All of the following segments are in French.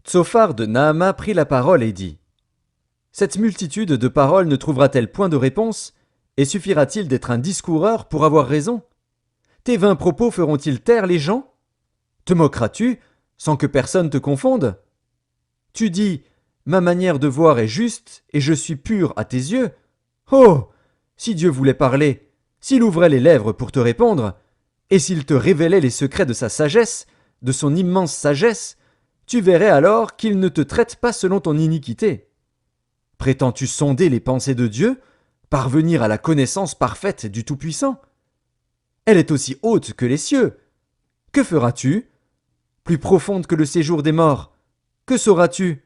Tsophar de Naama prit la parole et dit : Cette multitude de paroles ne trouvera-t-elle point de réponse, et suffira-t-il d'être un discoureur pour avoir raison? Tes vains propos feront-ils taire les gens? Te moqueras-tu, sans que personne te confonde? Tu dis : Ma manière de voir est juste, et je suis pur à tes yeux. Oh! Si Dieu voulait parler, s'il ouvrait les lèvres pour te répondre, et s'il te révélait les secrets de sa sagesse, de son immense sagesse, tu verrais alors qu'il ne te traite pas selon ton iniquité. Prétends-tu sonder les pensées de Dieu, parvenir à la connaissance parfaite du Tout-Puissant? Elle est aussi haute que les cieux. Que feras-tu? Plus profonde que le séjour des morts. Que sauras-tu?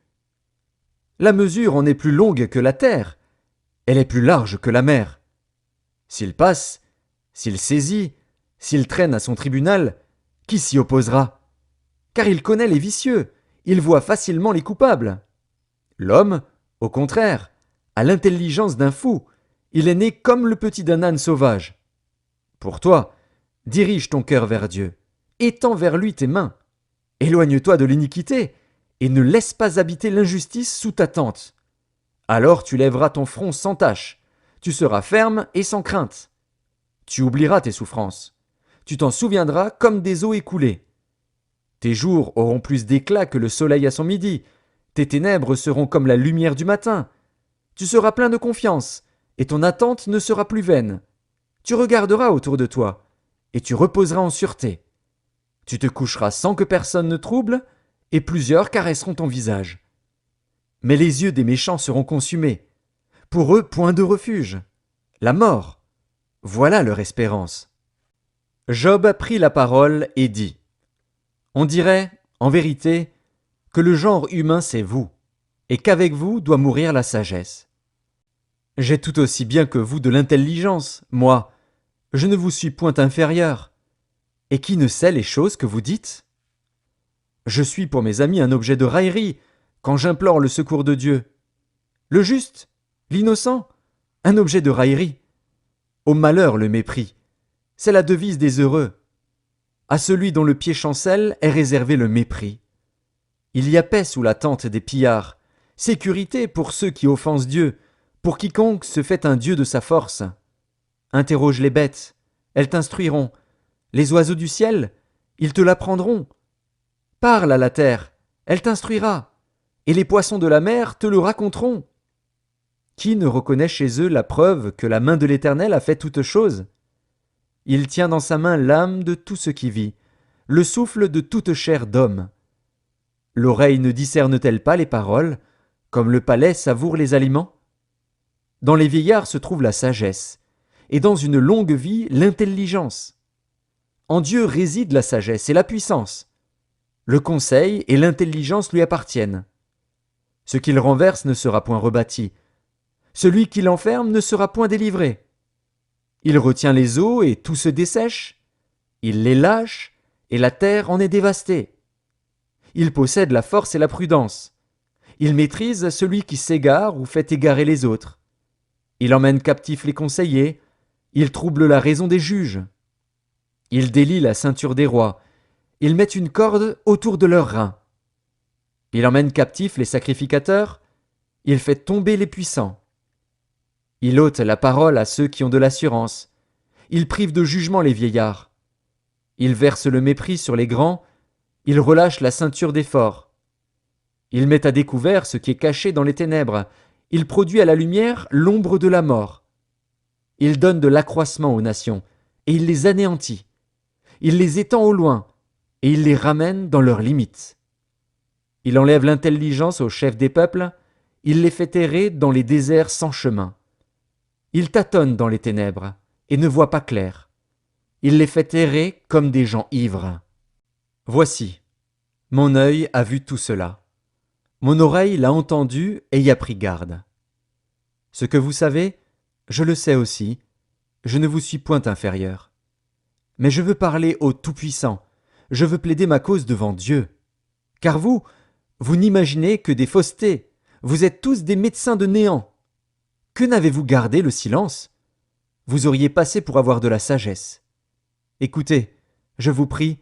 La mesure en est plus longue que la terre. Elle est plus large que la mer. S'il passe, s'il saisit, s'il traîne à son tribunal, qui s'y opposera? Car il connaît les vicieux, il voit facilement les coupables. L'homme, au contraire, a l'intelligence d'un fou, il est né comme le petit d'un âne sauvage. Pour toi, dirige ton cœur vers Dieu, étends vers lui tes mains. Éloigne-toi de l'iniquité, et ne laisse pas habiter l'injustice sous ta tente. Alors tu lèveras ton front sans tache, tu seras ferme et sans crainte. Tu oublieras tes souffrances, tu t'en souviendras comme des eaux écoulées. Tes jours auront plus d'éclat que le soleil à son midi, tes ténèbres seront comme la lumière du matin. Tu seras plein de confiance, et ton attente ne sera plus vaine. Tu regarderas autour de toi, et tu reposeras en sûreté. Tu te coucheras sans que personne ne trouble, et plusieurs caresseront ton visage. Mais les yeux des méchants seront consumés. Pour eux, point de refuge. La mort. Voilà leur espérance. Job prit la parole et dit : On dirait, en vérité, que le genre humain c'est vous, et qu'avec vous doit mourir la sagesse. J'ai tout aussi bien que vous de l'intelligence, moi. Je ne vous suis point inférieur. Et qui ne sait les choses que vous dites? Je suis pour mes amis un objet de raillerie, quand j'implore le secours de Dieu. Le juste, l'innocent, un objet de raillerie. Au malheur le mépris, c'est la devise des heureux. À celui dont le pied chancelle est réservé le mépris. Il y a paix sous la tente des pillards, sécurité pour ceux qui offensent Dieu, pour quiconque se fait un Dieu de sa force. Interroge les bêtes, elles t'instruiront. Les oiseaux du ciel, ils te l'apprendront. Parle à la terre, elle t'instruira, et les poissons de la mer te le raconteront. Qui ne reconnaît chez eux la preuve que la main de l'Éternel a fait toutes choses? Il tient dans sa main l'âme de tout ce qui vit, le souffle de toute chair d'homme. L'oreille ne discerne-t-elle pas les paroles, comme le palais savoure les aliments? Dans les vieillards se trouve la sagesse, et dans une longue vie l'intelligence. En Dieu réside la sagesse et la puissance. Le conseil et l'intelligence lui appartiennent. Ce qu'il renverse ne sera point rebâti. Celui qui l'enferme ne sera point délivré. Il retient les eaux et tout se dessèche. Il les lâche et la terre en est dévastée. Il possède la force et la prudence. Il maîtrise celui qui s'égare ou fait égarer les autres. Il emmène captifs les conseillers. Il trouble la raison des juges. Il délie la ceinture des rois. Il met une corde autour de leurs reins. Il emmène captifs les sacrificateurs. Il fait tomber les puissants. Il ôte la parole à ceux qui ont de l'assurance. Il prive de jugement les vieillards. Il verse le mépris sur les grands. Il relâche la ceinture des forts. Il met à découvert ce qui est caché dans les ténèbres. Il produit à la lumière l'ombre de la mort. Il donne de l'accroissement aux nations, et il les anéantit. Il les étend au loin, et il les ramène dans leurs limites. Il enlève l'intelligence aux chefs des peuples, il les fait errer dans les déserts sans chemin. Il tâtonne dans les ténèbres, et ne voit pas clair. Il les fait errer comme des gens ivres. Voici, mon œil a vu tout cela. Mon oreille l'a entendu et y a pris garde. Ce que vous savez, je le sais aussi, je ne vous suis point inférieur. Mais je veux parler au Tout-Puissant, je veux plaider ma cause devant Dieu. Car vous n'imaginez que des faussetés, vous êtes tous des médecins de néant. Que n'avez-vous gardé le silence? Vous auriez passé pour avoir de la sagesse. Écoutez, je vous prie,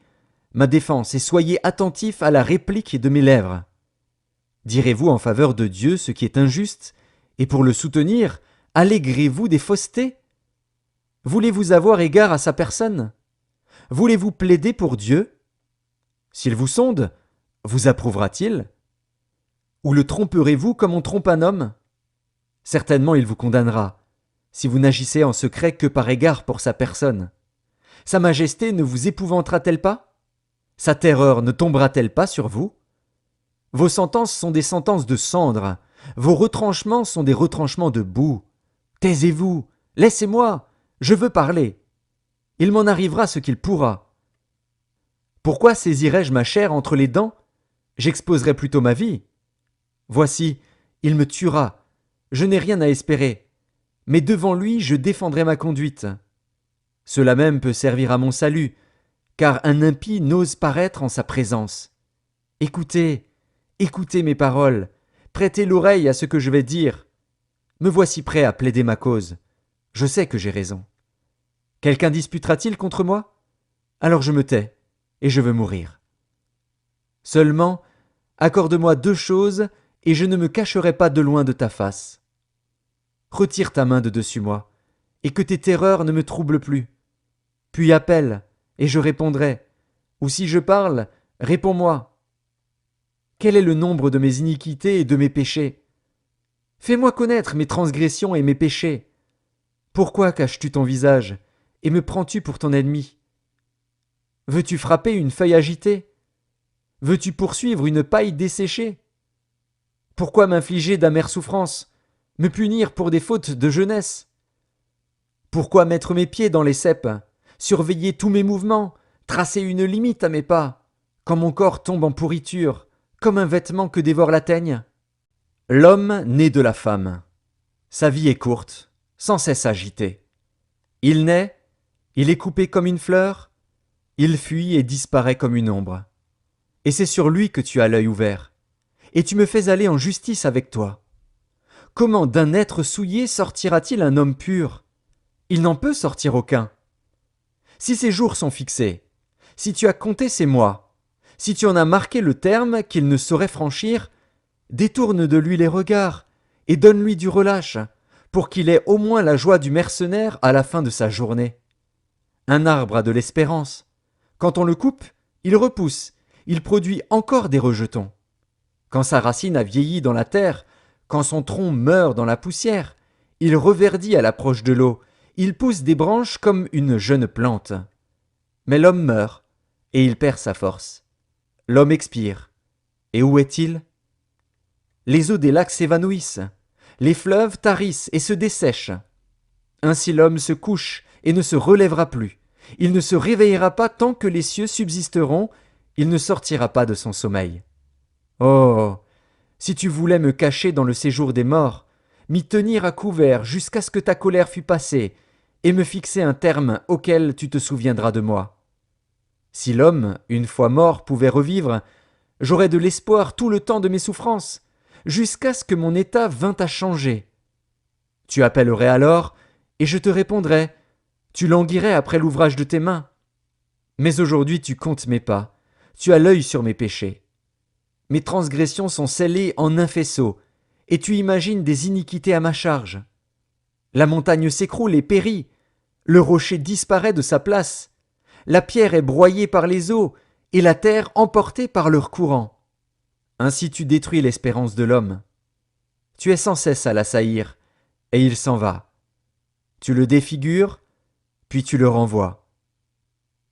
ma défense, et soyez attentifs à la réplique de mes lèvres. Direz-vous en faveur de Dieu ce qui est injuste, et pour le soutenir, allégrez-vous des faussetés? Voulez-vous avoir égard à sa personne? Voulez-vous plaider pour Dieu? S'il vous sonde, vous approuvera-t-il? Ou le tromperez-vous comme on trompe un homme? Certainement il vous condamnera, si vous n'agissez en secret que par égard pour sa personne. Sa majesté ne vous épouvantera-t-elle pas? Sa terreur ne tombera-t-elle pas sur vous? Vos sentences sont des sentences de cendre, vos retranchements sont des retranchements de boue. Taisez-vous, laissez-moi, je veux parler. Il m'en arrivera ce qu'il pourra. Pourquoi saisirais-je ma chair entre les dents? J'exposerais plutôt ma vie. Voici, il me tuera, je n'ai rien à espérer, mais devant lui je défendrai ma conduite. Cela même peut servir à mon salut, car un impie n'ose paraître en sa présence. Écoutez, écoutez mes paroles, prêtez l'oreille à ce que je vais dire. Me voici prêt à plaider ma cause. Je sais que j'ai raison. Quelqu'un disputera-t-il contre moi? Alors je me tais, et je veux mourir. Seulement, accorde-moi 2 choses, et je ne me cacherai pas de loin de ta face. Retire ta main de dessus moi, et que tes terreurs ne me troublent plus. Puis appelle, et je répondrai, ou si je parle, réponds-moi. Quel est le nombre de mes iniquités et de mes péchés? Fais-moi connaître mes transgressions et mes péchés. Pourquoi caches-tu ton visage, et me prends-tu pour ton ennemi? Veux-tu frapper une feuille agitée? Veux-tu poursuivre une paille desséchée? Pourquoi m'infliger d'amères souffrances, me punir pour des fautes de jeunesse? Pourquoi mettre mes pieds dans les ceps, surveiller tous mes mouvements, tracer une limite à mes pas, quand mon corps tombe en pourriture, comme un vêtement que dévore la teigne? L'homme naît de la femme. Sa vie est courte, sans cesse agitée. Il naît, il est coupé comme une fleur, il fuit et disparaît comme une ombre. Et c'est sur lui que tu as l'œil ouvert, et tu me fais aller en justice avec toi. Comment d'un être souillé sortira-t-il un homme pur? Il n'en peut sortir aucun. Si ses jours sont fixés, si tu as compté ses mois, si tu en as marqué le terme qu'il ne saurait franchir, détourne de lui les regards et donne-lui du relâche, pour qu'il ait au moins la joie du mercenaire à la fin de sa journée. Un arbre a de l'espérance. Quand on le coupe, il repousse, il produit encore des rejetons. Quand sa racine a vieilli dans la terre, quand son tronc meurt dans la poussière, il reverdit à l'approche de l'eau, il pousse des branches comme une jeune plante. Mais l'homme meurt, et il perd sa force. L'homme expire. Et où est-il? Les eaux des lacs s'évanouissent, les fleuves tarissent et se dessèchent. Ainsi l'homme se couche et ne se relèvera plus. Il ne se réveillera pas tant que les cieux subsisteront, il ne sortira pas de son sommeil. Oh, si tu voulais me cacher dans le séjour des morts, m'y tenir à couvert jusqu'à ce que ta colère fût passée, et me fixer un terme auquel tu te souviendras de moi. Si l'homme, une fois mort, pouvait revivre, j'aurais de l'espoir tout le temps de mes souffrances, jusqu'à ce que mon état vînt à changer. Tu appellerais alors, et je te répondrais, tu languirais après l'ouvrage de tes mains. Mais aujourd'hui tu comptes mes pas, tu as l'œil sur mes péchés. Mes transgressions sont scellées en un faisceau, et tu imagines des iniquités à ma charge. La montagne s'écroule et périt, le rocher disparaît de sa place, la pierre est broyée par les eaux, et la terre emportée par leur courant. Ainsi tu détruis l'espérance de l'homme. Tu es sans cesse à l'assaillir, et il s'en va. Tu le défigures, puis tu le renvoies.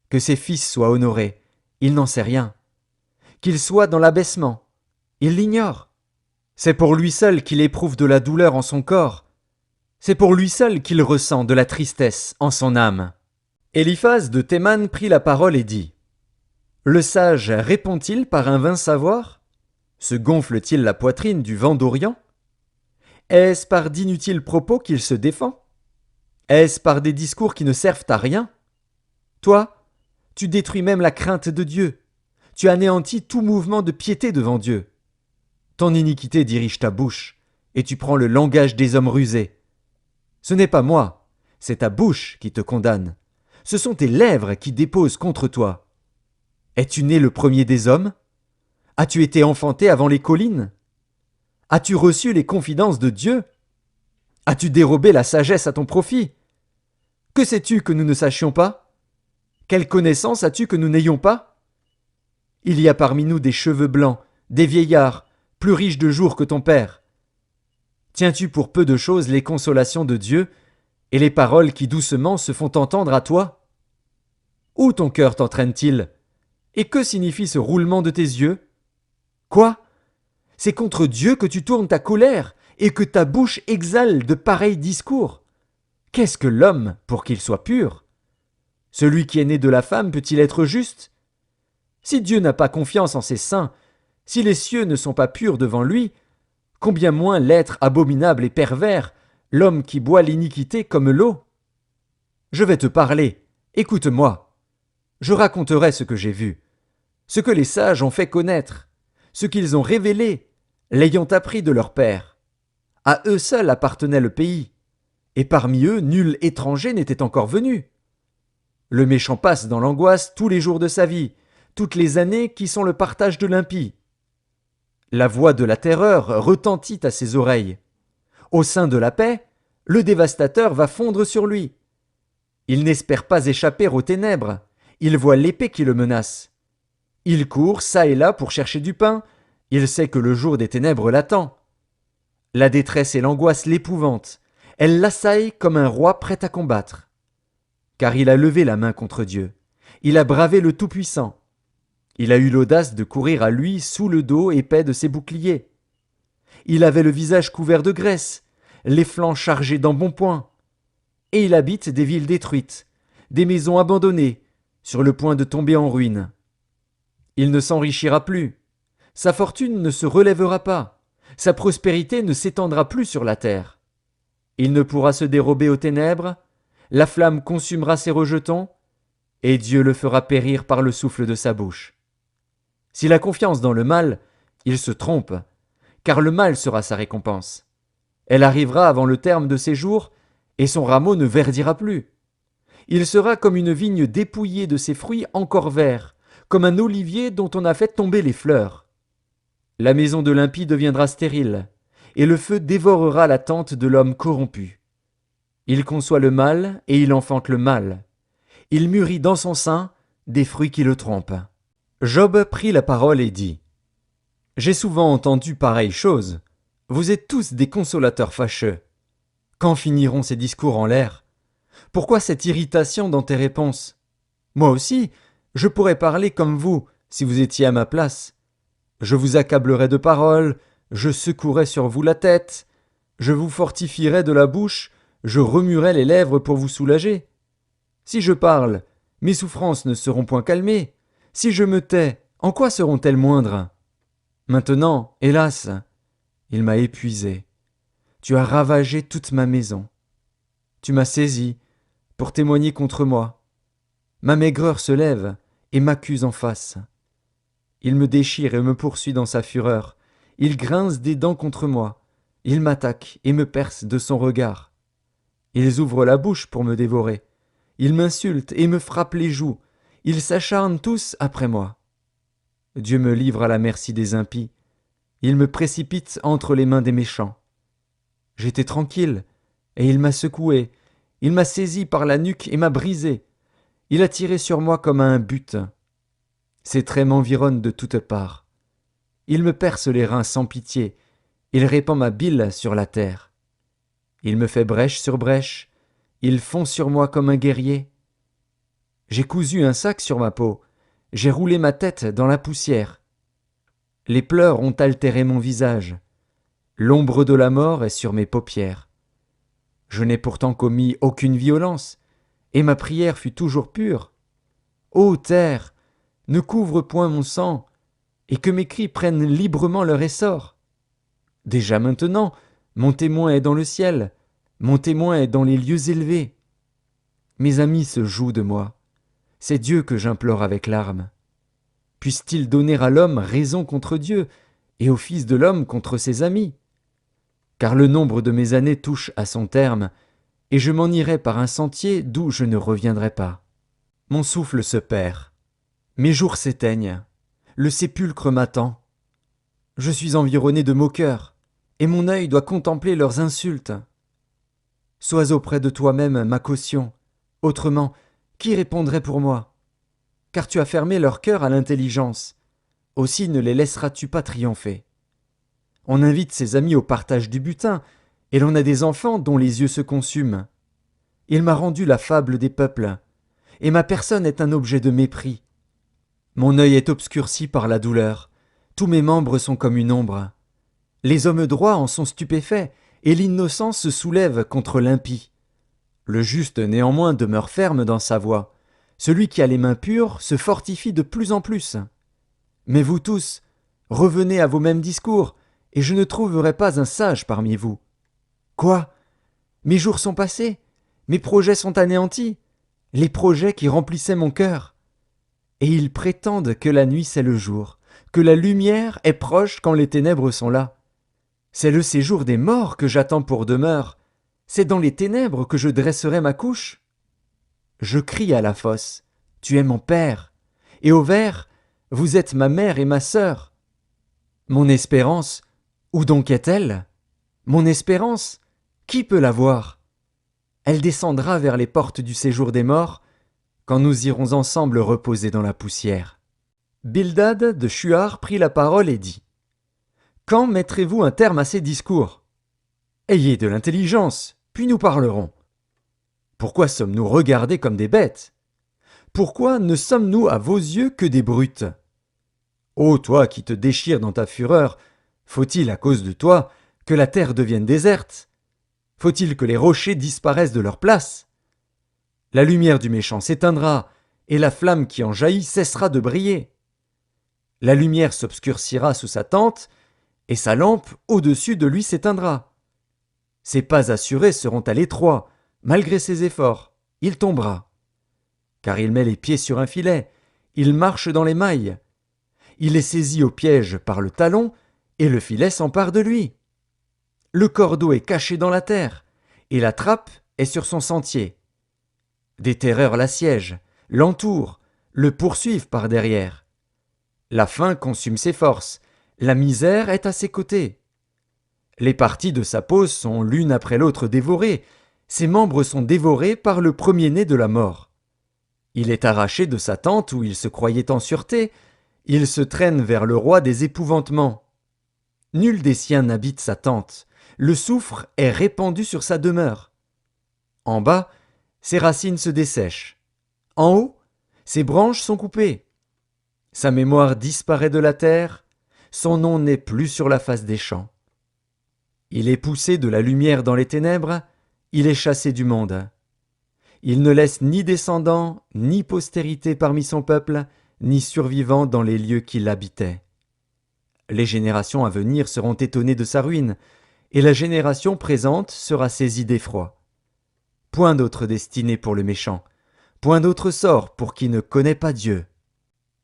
Que ses fils soient honorés, il n'en sait rien. Qu'il soit dans l'abaissement, il l'ignore. C'est pour lui seul qu'il éprouve de la douleur en son corps. C'est pour lui seul qu'il ressent de la tristesse en son âme. Éliphaz de Théman prit la parole et dit: Le sage répond-il par un vain savoir? Se gonfle-t-il la poitrine du vent d'Orient? Est-ce par d'inutiles propos qu'il se défend? Est-ce par des discours qui ne servent à rien? Toi, tu détruis même la crainte de Dieu. Tu anéantis tout mouvement de piété devant Dieu. Ton iniquité dirige ta bouche, et tu prends le langage des hommes rusés. Ce n'est pas moi, c'est ta bouche qui te condamne. Ce sont tes lèvres qui déposent contre toi. Es-tu né le premier des hommes? As-tu été enfanté avant les collines? As-tu reçu les confidences de Dieu? As-tu dérobé la sagesse à ton profit? Que sais-tu que nous ne sachions pas? Quelle connaissance as-tu que nous n'ayons pas? Il y a parmi nous des cheveux blancs, des vieillards, plus riches de jours que ton père. Tiens-tu pour peu de choses les consolations de Dieu et les paroles qui doucement se font entendre à toi? Où ton cœur t'entraîne-t-il? Et que signifie ce roulement de tes yeux? Quoi? C'est contre Dieu que tu tournes ta colère et que ta bouche exhale de pareils discours. Qu'est-ce que l'homme pour qu'il soit pur? Celui qui est né de la femme peut-il être juste? Si Dieu n'a pas confiance en ses saints, si les cieux ne sont pas purs devant lui, combien moins l'être abominable et pervers, l'homme qui boit l'iniquité comme l'eau? Je vais te parler, écoute-moi. Je raconterai ce que j'ai vu, ce que les sages ont fait connaître, ce qu'ils ont révélé, l'ayant appris de leur père. À eux seuls appartenait le pays, et parmi eux nul étranger n'était encore venu. Le méchant passe dans l'angoisse tous les jours de sa vie, toutes les années qui sont le partage de l'impie. La voix de la terreur retentit à ses oreilles. Au sein de la paix, le dévastateur va fondre sur lui. Il n'espère pas échapper aux ténèbres, il voit l'épée qui le menace. Il court çà et là pour chercher du pain, il sait que le jour des ténèbres l'attend. La détresse et l'angoisse l'épouvantent, elles l'assaillent comme un roi prêt à combattre. Car il a levé la main contre Dieu, il a bravé le Tout-Puissant. Il a eu l'audace de courir à lui sous le dos épais de ses boucliers. Il avait le visage couvert de graisse, les flancs chargés d'embonpoint. Et il habite des villes détruites, des maisons abandonnées, sur le point de tomber en ruine. Il ne s'enrichira plus, sa fortune ne se relèvera pas, sa prospérité ne s'étendra plus sur la terre. Il ne pourra se dérober aux ténèbres, la flamme consumera ses rejetons, et Dieu le fera périr par le souffle de sa bouche. S'il a confiance dans le mal, il se trompe, car le mal sera sa récompense. Elle arrivera avant le terme de ses jours, et son rameau ne verdira plus. Il sera comme une vigne dépouillée de ses fruits encore verts, comme un olivier dont on a fait tomber les fleurs. La maison de l'impie deviendra stérile, et le feu dévorera la tente de l'homme corrompu. Il conçoit le mal, et il enfante le mal. Il mûrit dans son sein des fruits qui le trompent. Job prit la parole et dit : J'ai souvent entendu pareille chose. Vous êtes tous des consolateurs fâcheux. Quand finiront ces discours en l'air? Pourquoi cette irritation dans tes réponses? Moi aussi, je pourrais parler comme vous, si vous étiez à ma place. Je vous accablerais de paroles, je secouerais sur vous la tête, je vous fortifierais de la bouche, je remuerais les lèvres pour vous soulager. Si je parle, mes souffrances ne seront point calmées. Si je me tais, en quoi seront-elles moindres? Maintenant, hélas, il m'a épuisé. Tu as ravagé toute ma maison. Tu m'as saisi pour témoigner contre moi. Ma maigreur se lève et m'accuse en face. Il me déchire et me poursuit dans sa fureur. Il grince des dents contre moi. Il m'attaque et me perce de son regard. Ils ouvrent la bouche pour me dévorer. Ils m'insultent et me frappent les joues. Ils s'acharnent tous après moi. Dieu me livre à la merci des impies. Il me précipite entre les mains des méchants. J'étais tranquille, et il m'a secoué. Il m'a saisi par la nuque et m'a brisé. Il a tiré sur moi comme à un butin. Ses traits m'environnent de toutes parts. Il me perce les reins sans pitié. Il répand ma bile sur la terre. Il me fait brèche sur brèche. Il fond sur moi comme un guerrier. J'ai cousu un sac sur ma peau. J'ai roulé ma tête dans la poussière. Les pleurs ont altéré mon visage. L'ombre de la mort est sur mes paupières. Je n'ai pourtant commis aucune violence, et ma prière fut toujours pure. Ô terre, ne couvre point mon sang, et que mes cris prennent librement leur essor. Déjà maintenant, mon témoin est dans le ciel, mon témoin est dans les lieux élevés. Mes amis se jouent de moi. C'est Dieu que j'implore avec larmes. Puisse-t-il donner à l'homme raison contre Dieu, et au Fils de l'homme contre ses amis? Car le nombre de mes années touche à son terme, et je m'en irai par un sentier d'où je ne reviendrai pas. Mon souffle se perd, mes jours s'éteignent, le sépulcre m'attend. Je suis environné de moqueurs, et mon œil doit contempler leurs insultes. Sois auprès de toi-même ma caution, autrement, qui répondrait pour moi? Car tu as fermé leur cœur à l'intelligence, aussi ne les laisseras-tu pas triompher. On invite ses amis au partage du butin, et l'on a des enfants dont les yeux se consument. Il m'a rendu la fable des peuples, et ma personne est un objet de mépris. Mon œil est obscurci par la douleur, tous mes membres sont comme une ombre. Les hommes droits en sont stupéfaits, et l'innocent se soulève contre l'impie. Le juste néanmoins demeure ferme dans sa voie. Celui qui a les mains pures se fortifie de plus en plus. Mais vous tous, revenez à vos mêmes discours, et je ne trouverai pas un sage parmi vous. Quoi? Mes jours sont passés, mes projets sont anéantis, les projets qui remplissaient mon cœur. Et ils prétendent que la nuit c'est le jour, que la lumière est proche quand les ténèbres sont là. C'est le séjour des morts que j'attends pour demeure, c'est dans les ténèbres que je dresserai ma couche. Je crie à la fosse, tu es mon père, et au ver, vous êtes ma mère et ma sœur. Mon espérance, où donc est-elle? Mon espérance, qui peut la voir? Elle descendra vers les portes du séjour des morts, quand nous irons ensemble reposer dans la poussière. Bildad de Shuar prit la parole et dit: Quand mettrez-vous un terme à ces discours? Ayez de l'intelligence, puis nous parlerons. Pourquoi sommes-nous regardés comme des bêtes? Pourquoi ne sommes-nous à vos yeux que des brutes? Ô toi qui te déchires dans ta fureur, faut-il à cause de toi que la terre devienne déserte? Faut-il que les rochers disparaissent de leur place? La lumière du méchant s'éteindra, et la flamme qui en jaillit cessera de briller. La lumière s'obscurcira sous sa tente, et sa lampe au-dessus de lui s'éteindra. Ses pas assurés seront à l'étroit, malgré ses efforts, il tombera. Car il met les pieds sur un filet, il marche dans les mailles. Il est saisi au piège par le talon, et le filet s'empare de lui. Le cordeau est caché dans la terre, et la trappe est sur son sentier. Des terreurs l'assiègent, l'entourent, le poursuivent par derrière. La faim consume ses forces, la misère est à ses côtés. Les parties de sa peau sont l'une après l'autre dévorées, ses membres sont dévorés par le premier-né de la mort. Il est arraché de sa tente où il se croyait en sûreté, il se traîne vers le roi des épouvantements. Nul des siens n'habite sa tente, le soufre est répandu sur sa demeure. En bas, ses racines se dessèchent. En haut, ses branches sont coupées. Sa mémoire disparaît de la terre, son nom n'est plus sur la face des champs. Il est poussé de la lumière dans les ténèbres, il est chassé du monde. Il ne laisse ni descendants, ni postérité parmi son peuple, ni survivants dans les lieux qu'il habitait. Les générations à venir seront étonnées de sa ruine, et la génération présente sera saisie d'effroi. Point d'autre destinée pour le méchant, point d'autre sort pour qui ne connaît pas Dieu.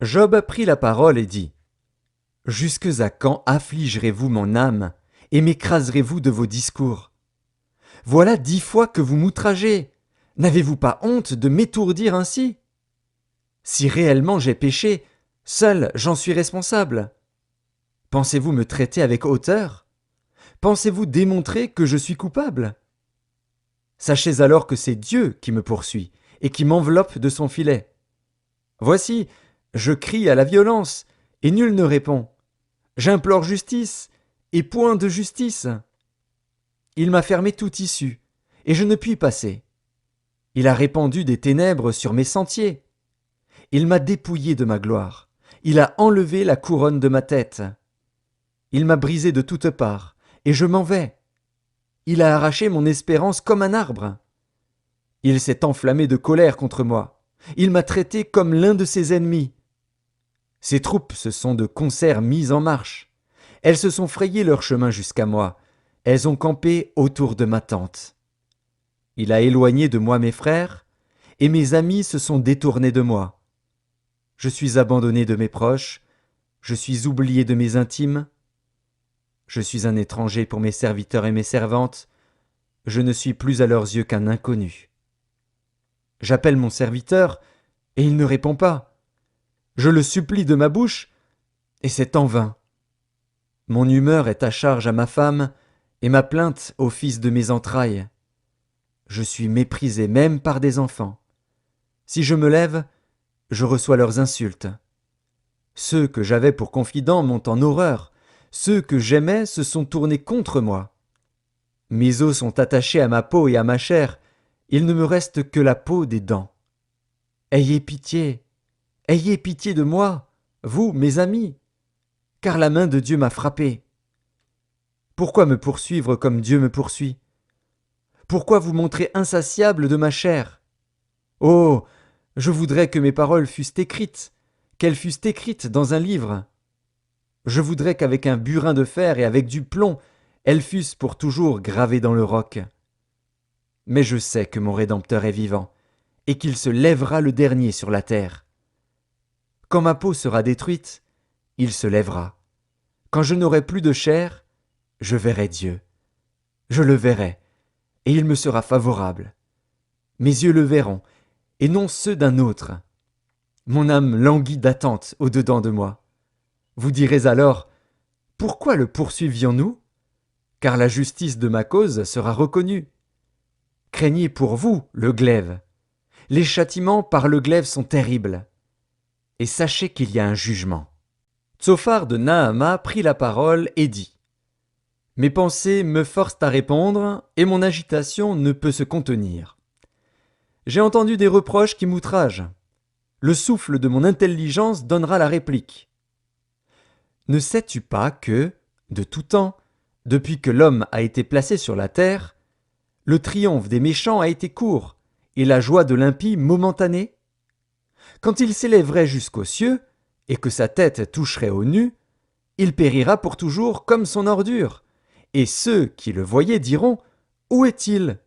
Job prit la parole et dit: Jusques à quand affligerez-vous mon âme, et m'écraserez-vous de vos discours? Voilà 10 fois que vous m'outragez. N'avez-vous pas honte de m'étourdir ainsi? Si réellement j'ai péché, seul j'en suis responsable. Pensez-vous me traiter avec hauteur? Pensez-vous démontrer que je suis coupable? Sachez alors que c'est Dieu qui me poursuit et qui m'enveloppe de son filet. Voici, je crie à la violence, et nul ne répond. J'implore justice, et point de justice. Il m'a fermé toute issue, et je ne puis passer. Il a répandu des ténèbres sur mes sentiers. Il m'a dépouillé de ma gloire. Il a enlevé la couronne de ma tête. Il m'a brisé de toutes parts, et je m'en vais. Il a arraché mon espérance comme un arbre. Il s'est enflammé de colère contre moi. Il m'a traité comme l'un de ses ennemis. Ses troupes se sont de concert mises en marche. Elles se sont frayé leur chemin jusqu'à moi. Elles ont campé autour de ma tente. Il a éloigné de moi mes frères, et mes amis se sont détournés de moi. Je suis abandonné de mes proches, je suis oublié de mes intimes. Je suis un étranger pour mes serviteurs et mes servantes, je ne suis plus à leurs yeux qu'un inconnu. J'appelle mon serviteur, et il ne répond pas. Je le supplie de ma bouche, et c'est en vain. Mon humeur est à charge à ma femme, et ma plainte au fils de mes entrailles. Je suis méprisé même par des enfants. Si je me lève, je reçois leurs insultes. Ceux que j'avais pour confidents m'ont en horreur, ceux que j'aimais se sont tournés contre moi. Mes os sont attachés à ma peau et à ma chair, il ne me reste que la peau des dents. Ayez pitié de moi, vous, mes amis, car la main de Dieu m'a frappé. Pourquoi me poursuivre comme Dieu me poursuit? Pourquoi vous montrer insatiable de ma chair? Oh, je voudrais que mes paroles fussent écrites, qu'elles fussent écrites dans un livre. Je voudrais qu'avec un burin de fer et avec du plomb, elles fussent pour toujours gravées dans le roc. Mais je sais que mon Rédempteur est vivant, et qu'il se lèvera le dernier sur la terre. Quand ma peau sera détruite, il se lèvera. Quand je n'aurai plus de chair, je verrai Dieu. Je le verrai, et il me sera favorable. Mes yeux le verront, et non ceux d'un autre. Mon âme languit d'attente au-dedans de moi. Vous direz alors, pourquoi le poursuivions-nous? Car la justice de ma cause sera reconnue. Craignez pour vous le glaive. Les châtiments par le glaive sont terribles. Et sachez qu'il y a un jugement. Tsophar de Naama prit la parole et dit: Mes pensées me forcent à répondre, et mon agitation ne peut se contenir. J'ai entendu des reproches qui m'outragent. Le souffle de mon intelligence donnera la réplique. Ne sais-tu pas que, de tout temps, depuis que l'homme a été placé sur la terre, le triomphe des méchants a été court, et la joie de l'impie momentanée? Quand il s'élèverait jusqu'aux cieux, et que sa tête toucherait aux nues, il périra pour toujours comme son ordure, et ceux qui le voyaient diront: Où est-il?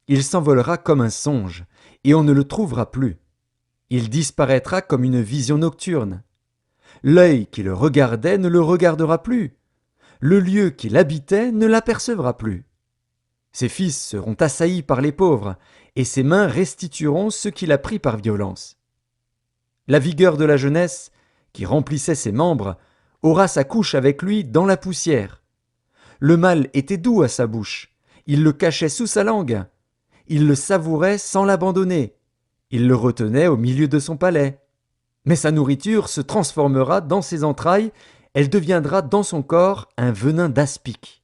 Il s'envolera comme un songe, et on ne le trouvera plus. Il disparaîtra comme une vision nocturne. L'œil qui le regardait ne le regardera plus. Le lieu qu'il habitait ne l'apercevra plus. Ses fils seront assaillis par les pauvres, et ses mains restitueront ce qu'il a pris par violence. La vigueur de la jeunesse, qui remplissait ses membres, aura sa couche avec lui dans la poussière. Le mal était doux à sa bouche, il le cachait sous sa langue, il le savourait sans l'abandonner, il le retenait au milieu de son palais. Mais sa nourriture se transformera dans ses entrailles, elle deviendra dans son corps un venin d'aspic.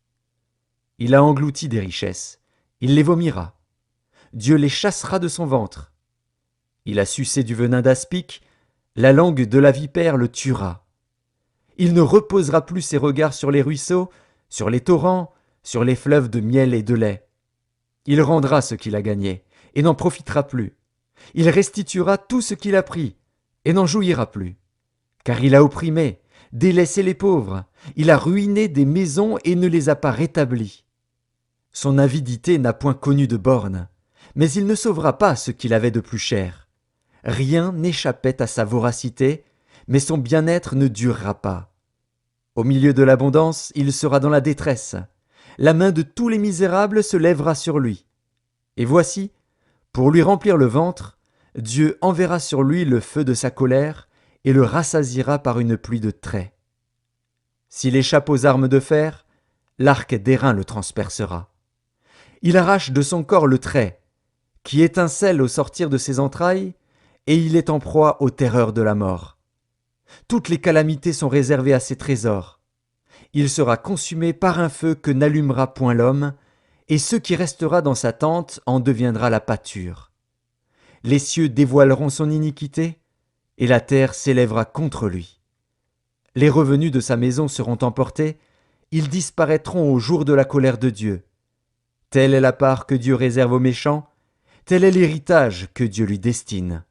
Il a englouti des richesses, il les vomira. Dieu les chassera de son ventre. Il a sucé du venin d'aspic, la langue de la vipère le tuera. Il ne reposera plus ses regards sur les ruisseaux, sur les torrents, sur les fleuves de miel et de lait. Il rendra ce qu'il a gagné, et n'en profitera plus. Il restituera tout ce qu'il a pris, et n'en jouira plus. Car il a opprimé, délaissé les pauvres, il a ruiné des maisons et ne les a pas rétablies. Son avidité n'a point connu de borne, mais il ne sauvera pas ce qu'il avait de plus cher. Rien n'échappait à sa voracité, mais son bien-être ne durera pas. Au milieu de l'abondance, il sera dans la détresse. La main de tous les misérables se lèvera sur lui. Et voici, pour lui remplir le ventre, Dieu enverra sur lui le feu de sa colère et le rassasiera par une pluie de traits. S'il échappe aux armes de fer, l'arc d'airain le transpercera. Il arrache de son corps le trait, qui étincelle au sortir de ses entrailles, et il est en proie aux terreurs de la mort. Toutes les calamités sont réservées à ses trésors. Il sera consumé par un feu que n'allumera point l'homme, et ce qui restera dans sa tente en deviendra la pâture. Les cieux dévoileront son iniquité, et la terre s'élèvera contre lui. Les revenus de sa maison seront emportés, ils disparaîtront au jour de la colère de Dieu. Telle est la part que Dieu réserve aux méchants, tel est l'héritage que Dieu lui destine.